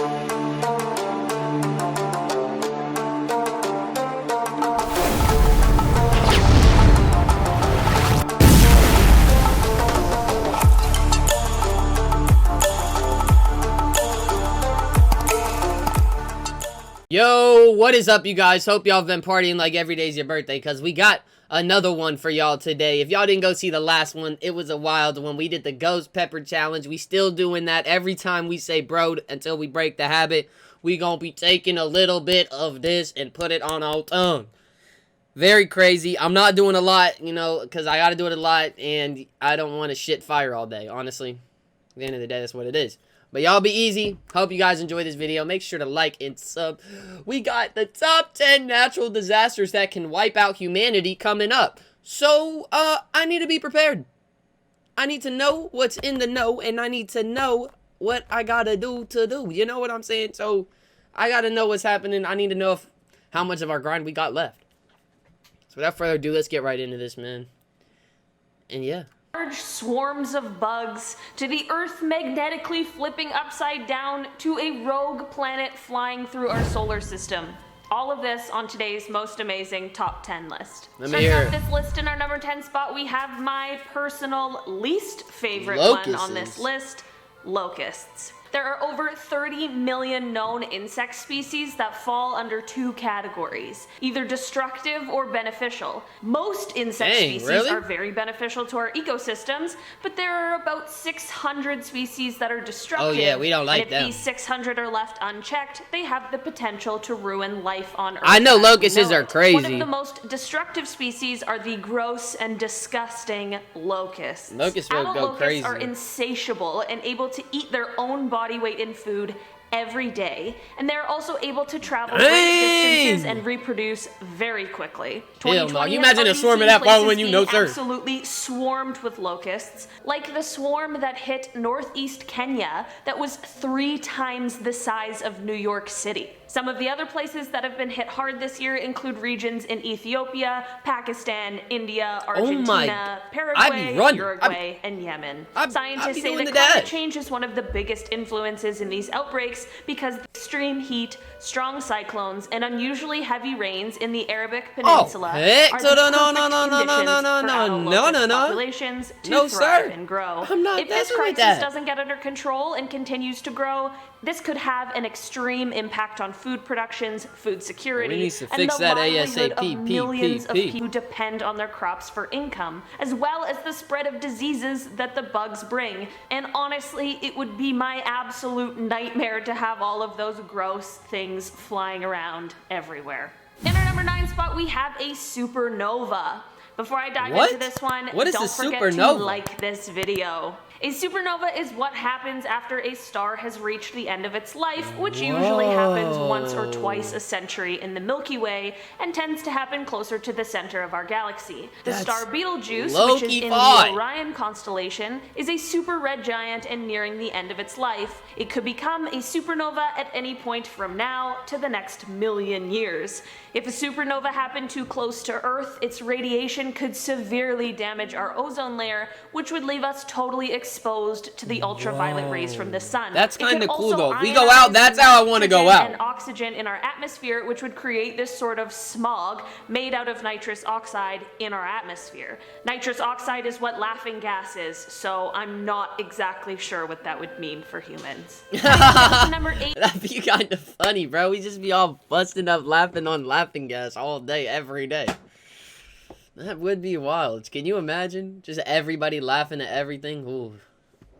Yo, what is up, you guys? Hope y'all have been partying like every day's your birthday, because we got another one for y'all today. If y'all didn't go see the last one, it was a wild one. We did the Ghost Pepper Challenge. We still doing that every time we say bro until we break the habit. We gonna be taking a little bit of this and put it on our tongue. Very crazy. I'm not doing a lot, you know, because I gotta do it a lot, and I don't want to shit fire all day, honestly. At the end of the day, that's what it is. But y'all be easy. Hope you guys enjoy this video. Make sure to like and sub. We got the top 10 natural disasters that can wipe out humanity coming up. So, I need to be prepared. I need to know what's in the know, and I need to know what I gotta do to do. You know what I'm saying? So, I gotta know what's happening. I need to know how much of our grind we got left. So, without further ado, let's get right into this, man. And yeah. Large swarms of bugs, to the Earth magnetically flipping upside down, to a rogue planet flying through our solar system. All of this on today's most amazing top 10 list. Starting off this list in our number 10 spot, we have my personal least favorite one on this list, locusts. There are over 30 million known insect species that fall under two categories, either destructive or beneficial. Most insect species are very beneficial to our ecosystems, but there are about 600 species that are destructive. Oh yeah, we don't like them. And if these 600 are left unchecked, they have the potential to ruin life on Earth. I know locusts are crazy. One of the most destructive species are the gross and disgusting locusts. Locusts will go crazy. Locusts are insatiable and able to eat their own body weight in food every day, and they're also able to travel great distances and reproduce very quickly. Hell no, you imagine a swarm of that following you, no sir. Absolutely swarmed with locusts, like the swarm that hit northeast Kenya that was 3 times the size of New York City. Some of the other places that have been hit hard this year include regions in Ethiopia, Pakistan, India, Argentina, Paraguay, Uruguay, and Yemen. Scientists say that climate change is one of the biggest influences in these outbreaks because of extreme heat, strong cyclones, and unusually heavy rains in the Arabic Peninsula are the perfect populations to thrive and grow. If this crisis doesn't get under control and continues to grow, this could have an extreme impact on food productions, food security, and the livelihood of millions of people who depend on their crops for income, as well as the spread of diseases that the bugs bring. And honestly, it would be my absolute nightmare to have all of those gross things flying around everywhere. In our number 9 spot, we have a supernova. Before I dive into this one, don't forget to like this video. A supernova is what happens after a star has reached the end of its life, which usually happens once or twice a century in the Milky Way and tends to happen closer to the center of our galaxy. The star Betelgeuse, which is in the Orion constellation, is a super red giant and nearing the end of its life. It could become a supernova at any point from now to the next million years. If a supernova happened too close to Earth, its radiation could severely damage our ozone layer, which would leave us totally exposed to the ultraviolet rays from the sun. That's kind of cool though. If we go out, that's how I want to go out. And oxygen in our atmosphere, which would create this sort of smog made out of nitrous oxide in our atmosphere. Nitrous oxide is what laughing gas is, so I'm not exactly sure what that would mean for humans. Number 8. That'd be kind of funny, bro. We just be all busting up laughing on laughing gas all day, every day. That would be wild. Can you imagine? Just everybody laughing at everything? Ooh,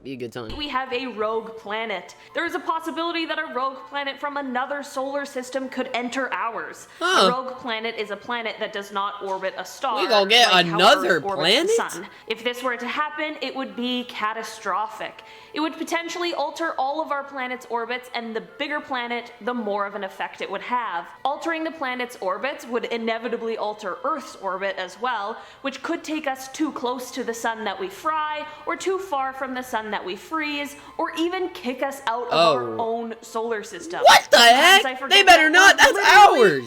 be a good time. We have a rogue planet. There is a possibility that a rogue planet from another solar system could enter ours. A rogue planet is a planet that does not orbit a star. We gonna get another planet? The sun. If this were to happen, it would be catastrophic. It would potentially alter all of our planet's orbits, and the bigger planet, the more of an effect it would have. Altering the planet's orbits would inevitably alter Earth's orbit as well, which could take us too close to the sun that we fry, or too far from the sun sun that we freeze, or even kick us out of our own solar system. What the heck? They better not. That's ours.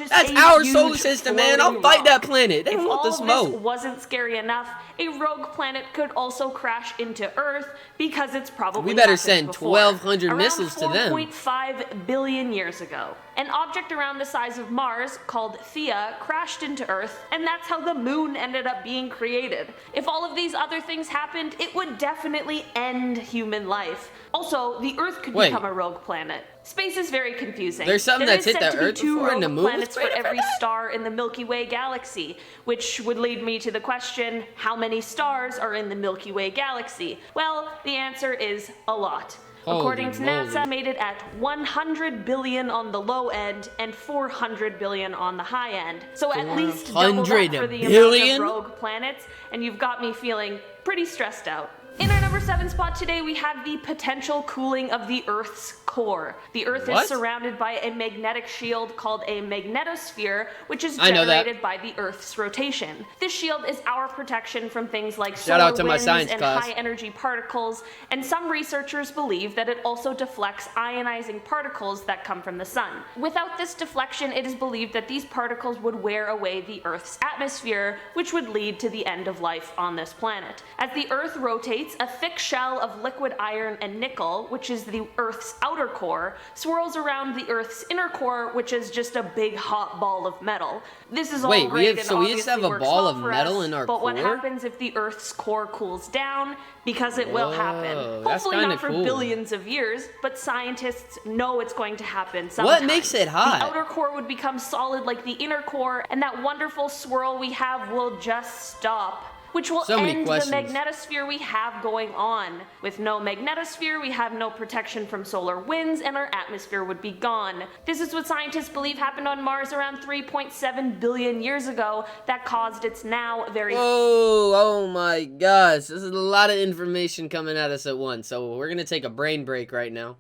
That's our solar system, man. I'll fight that planet. They want the smoke. If all of this wasn't scary enough, a rogue planet could also crash into Earth because it's probably we better send before. 1,200 missiles to them. 4.5 billion years ago. An object around the size of Mars, called Theia, crashed into Earth, and that's how the moon ended up being created. If all of these other things happened, it would definitely end human life. Also, the Earth could become a rogue planet. Space is very confusing. There's something that's hit the Earth before, and the moon planets for every star in the Milky Way galaxy, which would lead me to the question, how many stars are in the Milky Way galaxy? Well, the answer is a lot. According to NASA, made it at 100 billion on the low end and 400 billion on the high end. So at least double that for the amount of rogue planets, and you've got me feeling pretty stressed out. In our number 7 spot today, we have the potential cooling of the Earth's core. The Earth is surrounded by a magnetic shield called a magnetosphere, which is generated by the Earth's rotation. This shield is our protection from things like solar winds and high-energy particles, and some researchers believe that it also deflects ionizing particles that come from the sun. Without this deflection, it is believed that these particles would wear away the Earth's atmosphere, which would lead to the end of life on this planet. As the Earth rotates, a thick shell of liquid iron and nickel, which is the Earth's outer core, swirls around the Earth's inner core, which is just a big hot ball of metal. This is all great and we just have a ball of metal in our core? But what happens if the Earth's core cools down? Because it will happen. Hopefully not for billions of years, but scientists know it's going to happen sometime. What makes it hot? The outer core would become solid like the inner core, and that wonderful swirl we have will just stop, which will end the magnetosphere we have going on. With no magnetosphere, we have no protection from solar winds, and our atmosphere would be gone. This is what scientists believe happened on Mars around 3.7 billion years ago that caused its now very... Oh my gosh. This is a lot of information coming at us at once. So we're going to take a brain break right now.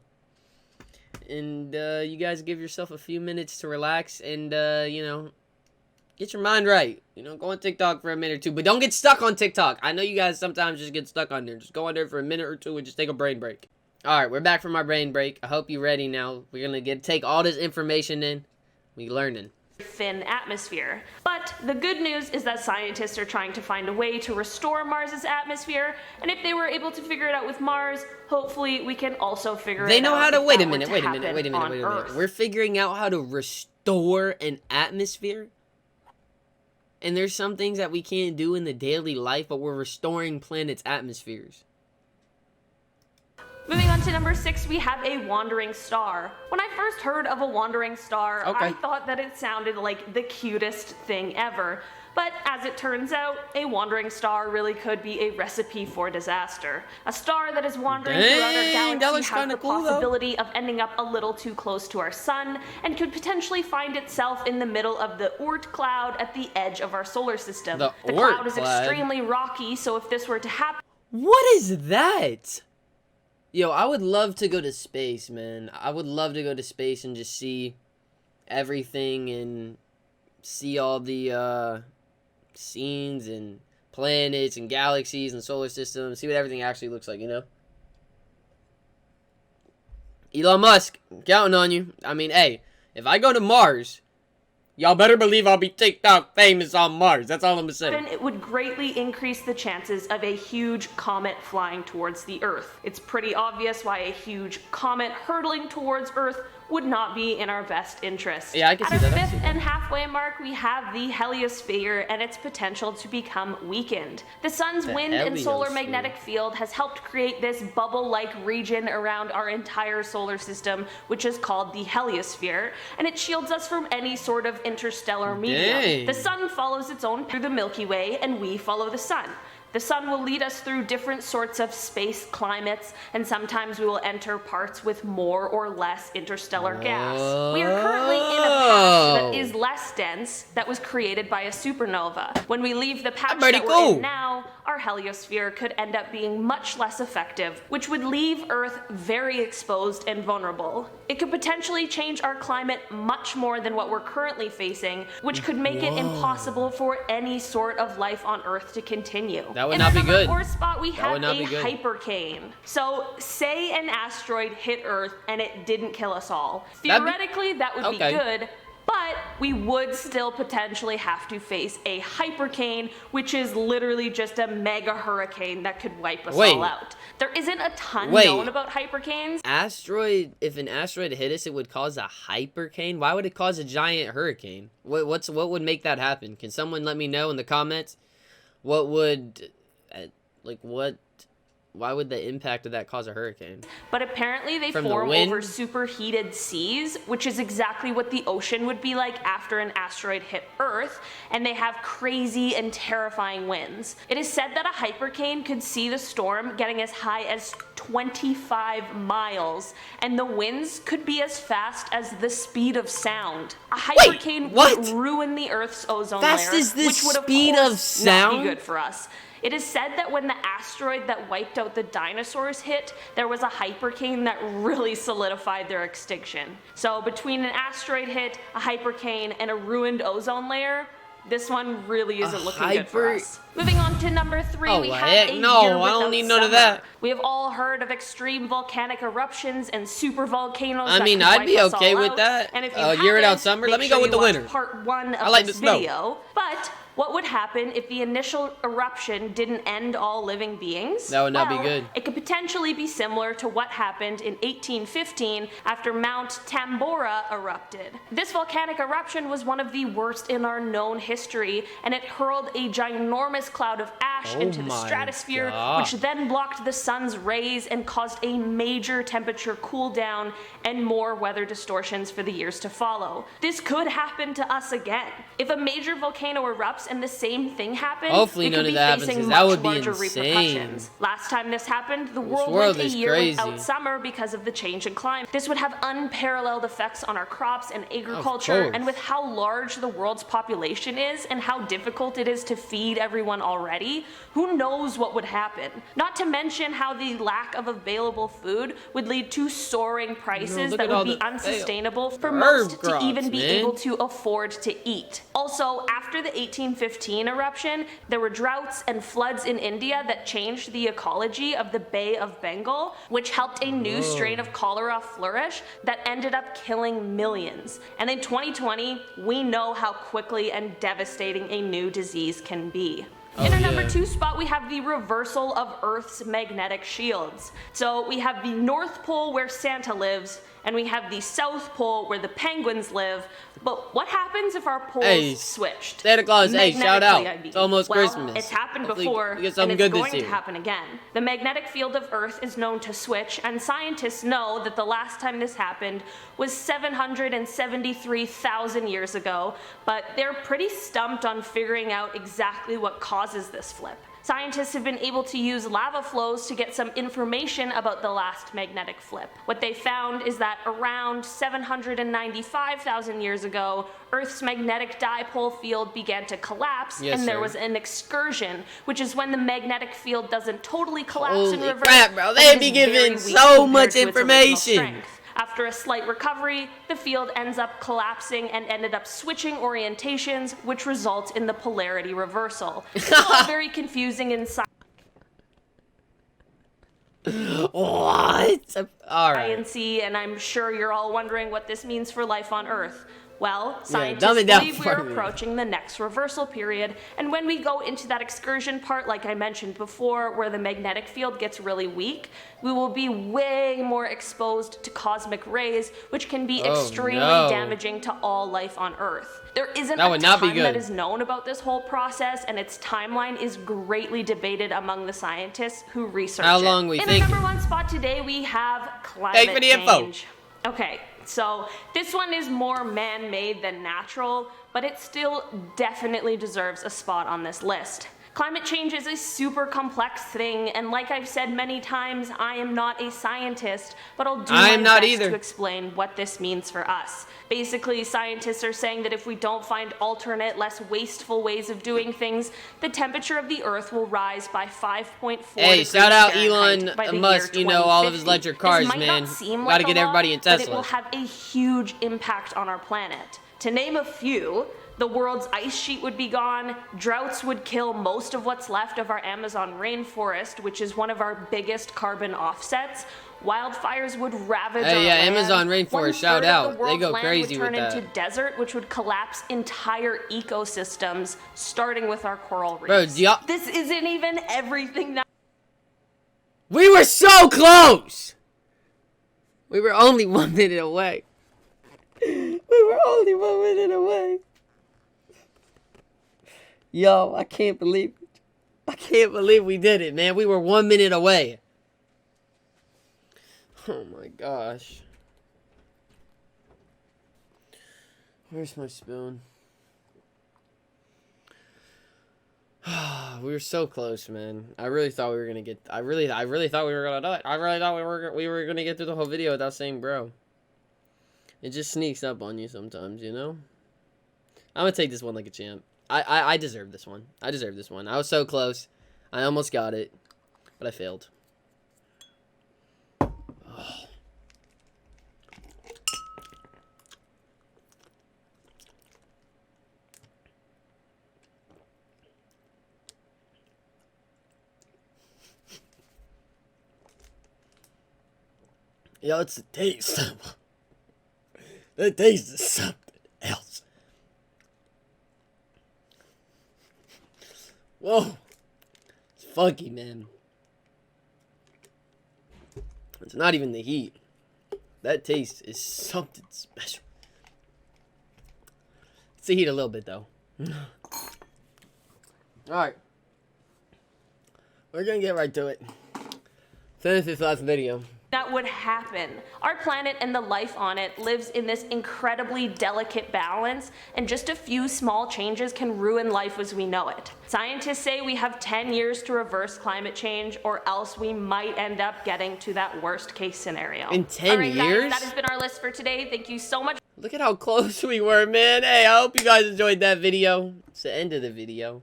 And you guys give yourself a few minutes to relax and, you know, get your mind right. You know, go on TikTok for a minute or two. But don't get stuck on TikTok. I know you guys sometimes just get stuck on there. Just go on there for a minute or two and just take a brain break. Alright, we're back from our brain break. I hope you're ready now. We're going to take all this information in. We learning. Thin atmosphere. But the good news is that scientists are trying to find a way to restore Mars's atmosphere, and if they were able to figure it out with Mars, hopefully we can also figure it out. They know how to wait a minute. We're figuring out how to restore an atmosphere? And there's some things that we can't do in the daily life, but we're restoring planets' atmospheres. Moving on to number 6, we have a wandering star. When I first heard of a wandering star, I thought that it sounded like the cutest thing ever. But as it turns out, a wandering star really could be a recipe for disaster. A star that is wandering throughout our galaxy has the possibility of ending up a little too close to our sun, and could potentially find itself in the middle of the Oort cloud at the edge of our solar system. The cloud is extremely rocky, so if this were to happen... What is that? Yo, I would love to go to space, man. I would love to go to space and just see everything and see all the scenes and planets and galaxies and solar systems, see what everything actually looks like, you know? Elon Musk, I'm counting on you. I mean, hey, if I go to Mars, y'all better believe I'll be TikTok famous on Mars. That's all I'm gonna say. It would greatly increase the chances of a huge comet flying towards the Earth. It's pretty obvious why a huge comet hurtling towards Earth would not be in our best interest. Yeah, I can see that. At our 5th and halfway mark, we have the Heliosphere and its potential to become weakened. The sun's wind and solar magnetic field has helped create this bubble-like region around our entire solar system, which is called the Heliosphere, and it shields us from any sort of interstellar medium. The sun follows its own through the Milky Way, and we follow the sun. The sun will lead us through different sorts of space climates, and sometimes we will enter parts with more or less interstellar gas. We are currently in a patch that is less dense, that was created by a supernova. When we leave the patch that we're in now, our heliosphere could end up being much less effective, which would leave Earth very exposed and vulnerable. It could potentially change our climate much more than what we're currently facing, which could make it impossible for any sort of life on Earth to continue. That would not be good. In our number 4 spot, we have a hypercane. So, say an asteroid hit Earth and it didn't kill us all. Theoretically, that would be good, but we would still potentially have to face a hypercane, which is literally just a mega hurricane that could wipe us all out. There isn't a ton known about hypercanes. If an asteroid hit us, it would cause a hypercane? Why would it cause a giant hurricane? What would make that happen? Can someone let me know in the comments? What would, why would the impact of that cause a hurricane? But apparently they form over superheated seas, which is exactly what the ocean would be like after an asteroid hit Earth, and they have crazy and terrifying winds. It is said that a hypercane could see the storm getting as high as 25 miles, and the winds could be as fast as the speed of sound. A hypercane would ruin the Earth's ozone layer, which would of course not be good for us. It is said that when the asteroid that wiped out the dinosaurs hit, there was a hypercane that really solidified their extinction. So between an asteroid hit, a hypercane, and a ruined ozone layer, this one really isn't looking good for us. Moving on to number 3, we have a year without I don't need summer. none of that. We have all heard of extreme volcanic eruptions and super volcanoes. I mean, I'd be okay with that. And if you a year without summer, let me go with the winter. Part 1 of this video. But what would happen if the initial eruption didn't end all living beings? That would not be good. It could potentially be similar to what happened in 1815 after Mount Tambora erupted. This volcanic eruption was one of the worst in our known history, and it hurled a ginormous cloud of ash into the stratosphere, which then blocked the sun's rays and caused a major temperature cool down and more weather distortions for the years to follow. This could happen to us again. If a major volcano erupts and the same thing happens, hopefully we could be facing much larger repercussions. Last time this happened, the world went a year without summer because of the change in climate. This would have unparalleled effects on our crops and agriculture, and with how large the world's population is and how difficult it is to feed everyone already, who knows what would happen? Not to mention how the lack of available food would lead to soaring prices that would be unsustainable for most to even be able to afford to eat. Also, after the 1815 eruption, there were droughts and floods in India that changed the ecology of the Bay of Bengal, which helped a new strain of cholera flourish that ended up killing millions. And in 2020, we know how quickly and devastating a new disease can be. In our number 2 spot, we have the reversal of Earth's magnetic shields. So we have the North Pole where Santa lives, and we have the South Pole where the penguins live. But what happens if our poles switched? Santa Claus, shout out. It's almost Christmas. It's happened before, and it's going to happen again. The magnetic field of Earth is known to switch, and scientists know that the last time this happened was 773,000 years ago, but they're pretty stumped on figuring out exactly what causes this flip. Scientists have been able to use lava flows to get some information about the last magnetic flip. What they found is that around 795,000 years ago, Earth's magnetic dipole field began to collapse, and there was an excursion, which is when the magnetic field doesn't totally collapse and reverse. Holy crap, bro, they'd be giving so much information. After a slight recovery, the field ends up collapsing and ended up switching orientations, which results in the polarity reversal. It's all very confusing inside. What? Alright. And I'm sure you're all wondering what this means for life on Earth. Well, scientists believe we're approaching the next reversal period, and when we go into that excursion part, like I mentioned before, where the magnetic field gets really weak, we will be way more exposed to cosmic rays, which can be extremely damaging to all life on Earth. There isn't a ton that is known about this whole process, and its timeline is greatly debated among the scientists who research it. How long we think? In the number 1 spot today, we have climate change. Okay, so this one is more man-made than natural, but it still definitely deserves a spot on this list. Climate change is a super complex thing, and like I've said many times, I am not a scientist, but I'll do my best to explain what this means for us. Basically, scientists are saying that if we don't find alternate, less wasteful ways of doing things, the temperature of the Earth will rise by 5.4 degrees shout out Fahrenheit Elon Musk, you know, all of his electric cars, man. Gotta get everybody in Teslas. But it will have a huge impact on our planet. To name a few, the world's ice sheet would be gone, droughts would kill most of what's left of our Amazon rainforest, which is one of our biggest carbon offsets. Wildfires would ravage our land. Amazon rainforest, shout out. They go crazy with that. Would turn into desert, which would collapse entire ecosystems, starting with our coral reefs. Bro, this isn't even everything that... We were so close! We were only 1 minute away. We were only 1 minute away. Yo, I can't believe it. I can't believe we did it, man. We were 1 minute away. Oh my gosh. Where's my spoon? We were so close, man. I really thought we were gonna get. I really thought we were gonna do it. I really thought we were gonna get through the whole video without saying bro. It just sneaks up on you sometimes, you know? I'm gonna take this one like a champ. I deserve this one. I deserve this one. I was so close. I almost got it, but I failed. Oh. Yo, it's the taste. The taste is something else. Whoa. It's funky, man. It's not even the heat. That taste is something special. It's the heat a little bit, though. Alright. We're gonna get right to it. Finish this last video. That would happen. Our planet and the life on it lives in this incredibly delicate balance, and just a few small changes can ruin life as we know it. Scientists say we have 10 years to reverse climate change, or else we might end up getting to that worst case scenario. In 10 years? Guys, that has been our list for today. Thank you so much. Look at how close we were, man. Hey, I hope you guys enjoyed that video. It's the end of the video.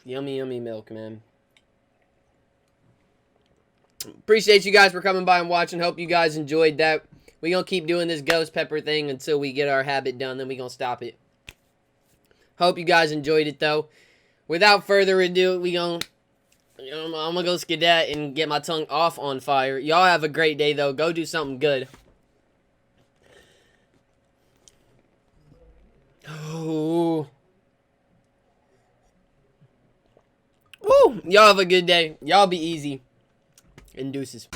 Yummy, yummy milk, man. Appreciate you guys for coming by and watching. Hope you guys enjoyed that. We're going to keep doing this ghost pepper thing until we get our habit done. Then we're going to stop it. Hope you guys enjoyed it, though. Without further ado, I'm going to go skedat and get my tongue off on fire. Y'all have a great day, though. Go do something good. Oh. Woo! Y'all have a good day. Y'all be easy. And deuces.